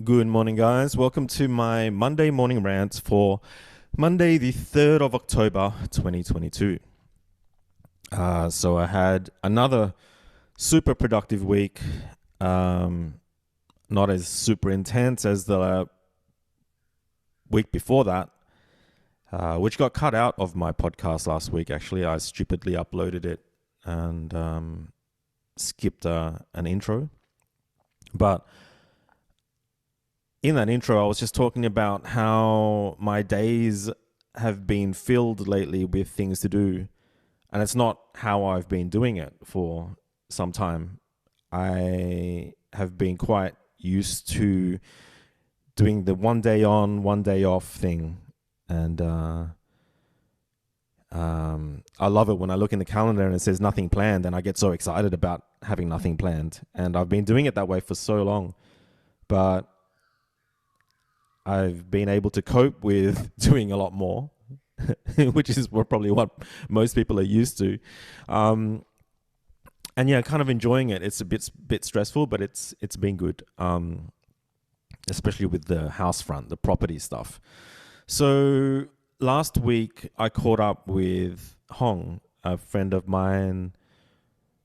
Good morning, guys. Welcome to my Monday morning rant for Monday, the 3rd of October, 2022. So I had another super productive week, not as super intense as the week before that, which got cut out of my podcast last week. Actually, I stupidly uploaded it and skipped an intro. But in that intro, I was just talking about how my days have been filled lately with things to do. And it's not how I've been doing it for some time. I have been quite used to doing the one day on, one day off thing. And I love it when I look in the calendar and it says nothing planned, and I get so excited about having nothing planned. And I've been doing it that way for so long. But I've been able to cope with doing a lot more, which is probably what most people are used to. And yeah, kind of enjoying it. It's a bit stressful, but it's been good, especially with the house front, the property stuff. So last week, I caught up with Hong, a friend of mine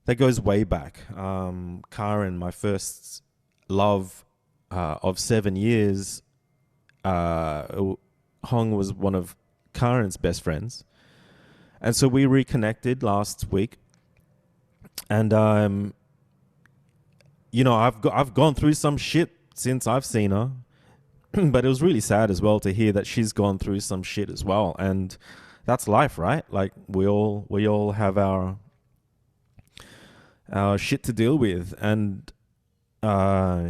that goes way back. Karen, my first love of 7 years. Hong was one of Karen's best friends, and so we reconnected last week. And I've gone through some shit since I've seen her, but it was really sad as well to hear that she's gone through some shit as well. And that's life, right? Like we all have our shit to deal with, and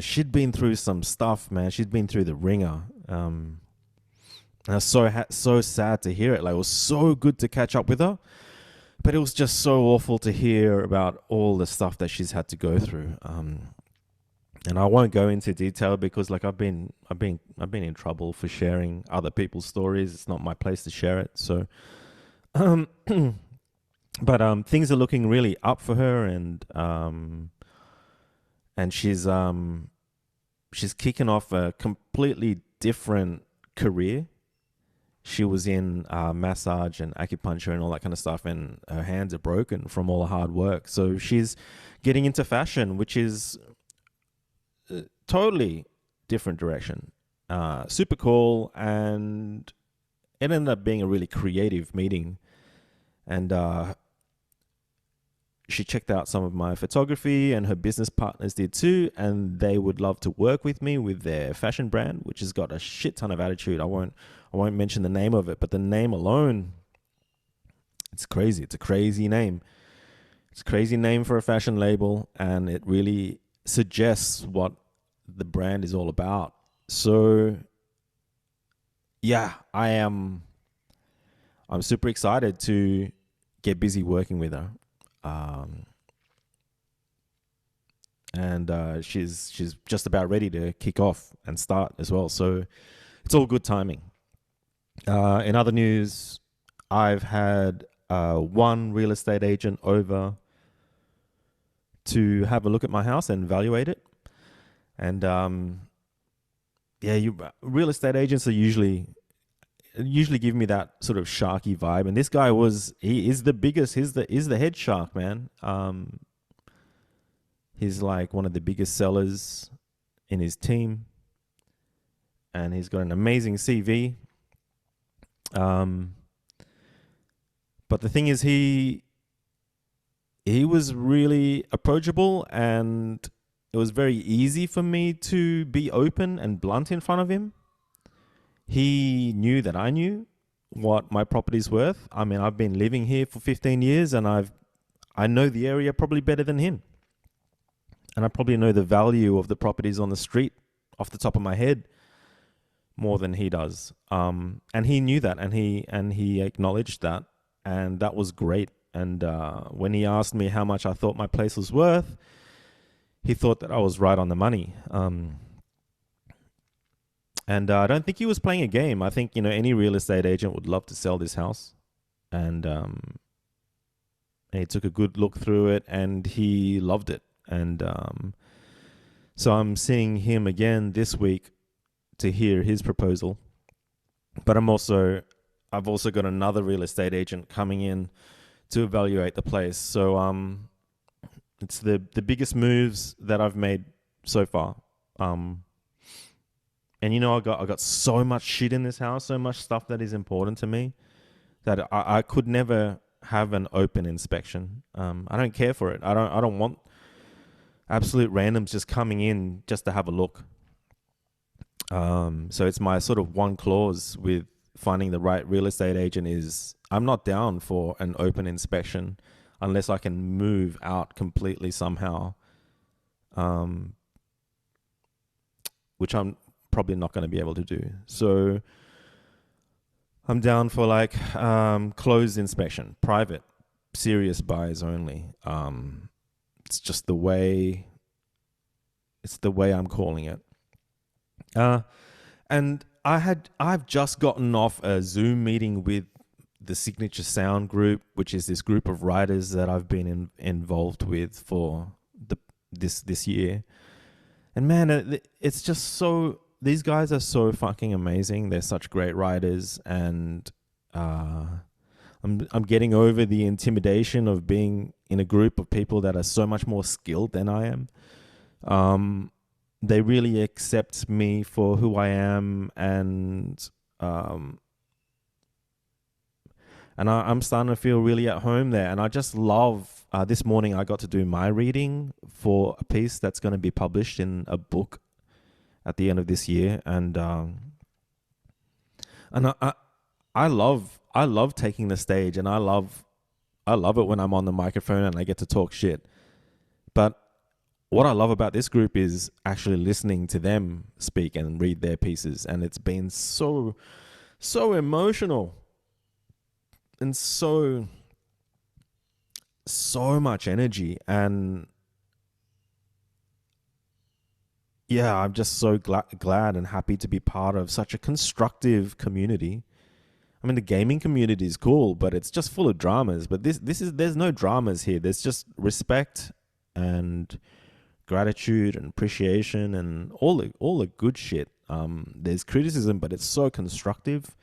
she'd been through some stuff, man. She'd been through the ringer. And I was so sad to hear it. Like, it was so good to catch up with her, but it was just so awful to hear about all the stuff that she's had to go through. And I won't go into detail because, like, I've been in trouble for sharing other people's stories. It's not my place to share it. So, but things are looking really up for her, and she's kicking off a completely different career. She was in massage and acupuncture and all that kind of stuff, and her hands are broken from all the hard work. So she's getting into fashion, which is a totally different direction. Super cool, and it ended up being a really creative meeting. And she checked out some of my photography, and her business partners did too, and they would love to work with me with their fashion brand, which has got a shit ton of attitude. I won't mention the name of it, but the name alone, it's crazy. It's a crazy name. It's a crazy name for a fashion label, and it really suggests what the brand is all about. So yeah, I'm super excited to get busy working with her. And she's just about ready to kick off and start as well. So it's all good timing. In other news, I've had one real estate agent over to have a look at my house and evaluate it. And real estate agents are usually give me that sort of sharky vibe, and this guy he is the biggest. He's the head shark, man. He's like one of the biggest sellers in his team, and he's got an amazing CV. But the thing is, he was really approachable, and it was very easy for me to be open and blunt in front of him. He knew that I knew what my property's worth. I mean, I've been living here for 15 years, and I know the area probably better than him. And I probably know the value of the properties on the street off the top of my head more than he does. And he knew that, and he acknowledged that, and that was great. And when he asked me how much I thought my place was worth, he thought that I was right on the money. And I don't think he was playing a game. I think, any real estate agent would love to sell this house. And he took a good look through it, and he loved it. And so I'm seeing him again this week to hear his proposal. But I've also got another real estate agent coming in to evaluate the place. So it's the biggest moves that I've made so far. And I got so much shit in this house, so much stuff that is important to me that I could never have an open inspection. I don't care for it. I don't want absolute randoms just coming in just to have a look. So it's my sort of one clause with finding the right real estate agent is I'm not down for an open inspection unless I can move out completely somehow, which I'm probably not going to be able to do. So I'm down for like closed inspection, private, serious buyers only. It's just the way I'm calling it. And I've just gotten off a Zoom meeting with the Signature Sound group, which is this group of writers that I've been involved with for this year. And man, it's just so, these guys are so fucking amazing. They're such great writers, and I'm getting over the intimidation of being in a group of people that are so much more skilled than I am. They really accept me for who I am, and I'm starting to feel really at home there. And I just love, this morning I got to do my reading for a piece that's going to be published in a book at the end of this year. And I love taking the stage, and I love it when I'm on the microphone and I get to talk shit. But what I love about this group is actually listening to them speak and read their pieces. And it's been so emotional and so much energy. And yeah, I'm just so glad and happy to be part of such a constructive community. I mean, the gaming community is cool, but it's just full of dramas. But there's no dramas here. There's just respect and gratitude and appreciation and all the good shit. There's criticism, but it's so constructive.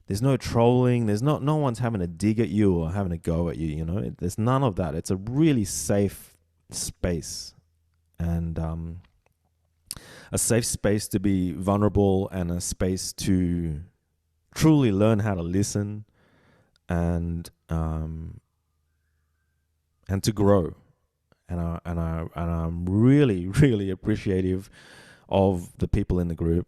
There's no trolling. There's no one's having a dig at you or having a go at you. There's none of that. It's a really safe space, and a safe space to be vulnerable, and a space to truly learn how to listen and to grow. And I'm really, really appreciative of the people in the group.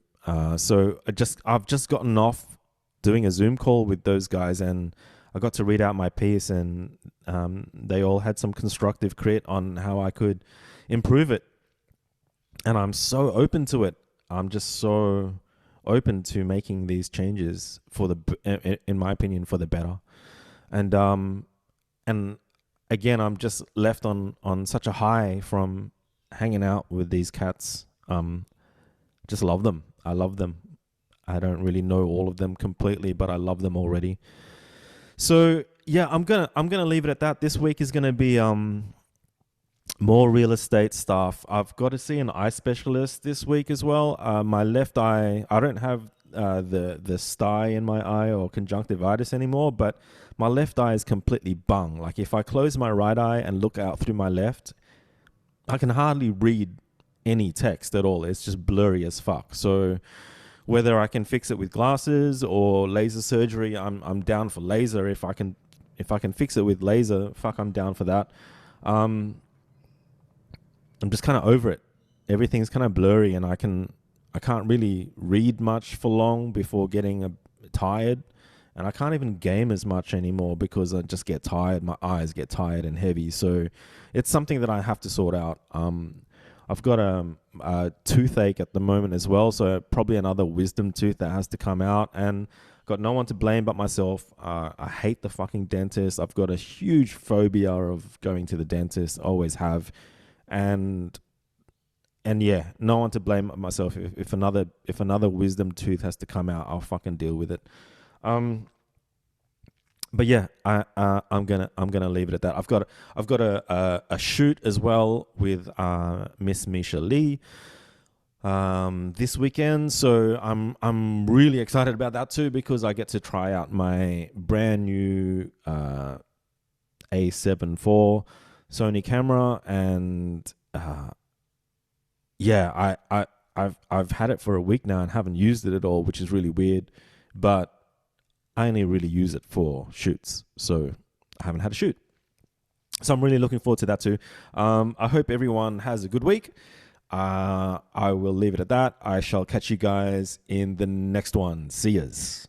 So I've just gotten off doing a Zoom call with those guys, and I got to read out my piece, and they all had some constructive crit on how I could improve it. And I'm so open to it. I'm just so open to making these changes in my opinion, for the better. And again, I'm just left on such a high from hanging out with these cats. Just love them. I love them. I don't really know all of them completely, but I love them already. So yeah, I'm gonna leave it at that. This week is gonna be more real estate stuff. I've got to see an eye specialist this week as well. My left eye, I don't have the sty in my eye or conjunctivitis anymore, but my left eye is completely bung. Like if I close my right eye and look out through my left, I can hardly read any text at all. It's just blurry as fuck. So whether I can fix it with glasses or laser surgery, I'm down for laser. If I can fix it with laser, fuck, I'm down for that. I'm just kind of over it. Everything's kind of blurry, and I can't really read much for long before getting tired. And I can't even game as much anymore because I just get tired. My eyes get tired and heavy. So it's something that I have to sort out. I've got a toothache at the moment as well. So probably another wisdom tooth that has to come out. And got no one to blame but myself. I hate the fucking dentist. I've got a huge phobia of going to the dentist. Always have. And yeah, no one to blame but myself. If another wisdom tooth has to come out, I'll fucking deal with it. But yeah, I'm gonna leave it at that. I've got a shoot as well with Miss Misha Lee. this weekend. So I'm really excited about that too, because I get to try out my brand new A7 IV Sony camera, and yeah, I've had it for a week now and haven't used it at all, which is really weird. But I only really use it for shoots, so I haven't had a shoot. So I'm really looking forward to that too. I hope everyone has a good week. I will leave it at that. I shall catch you guys in the next one. See yas.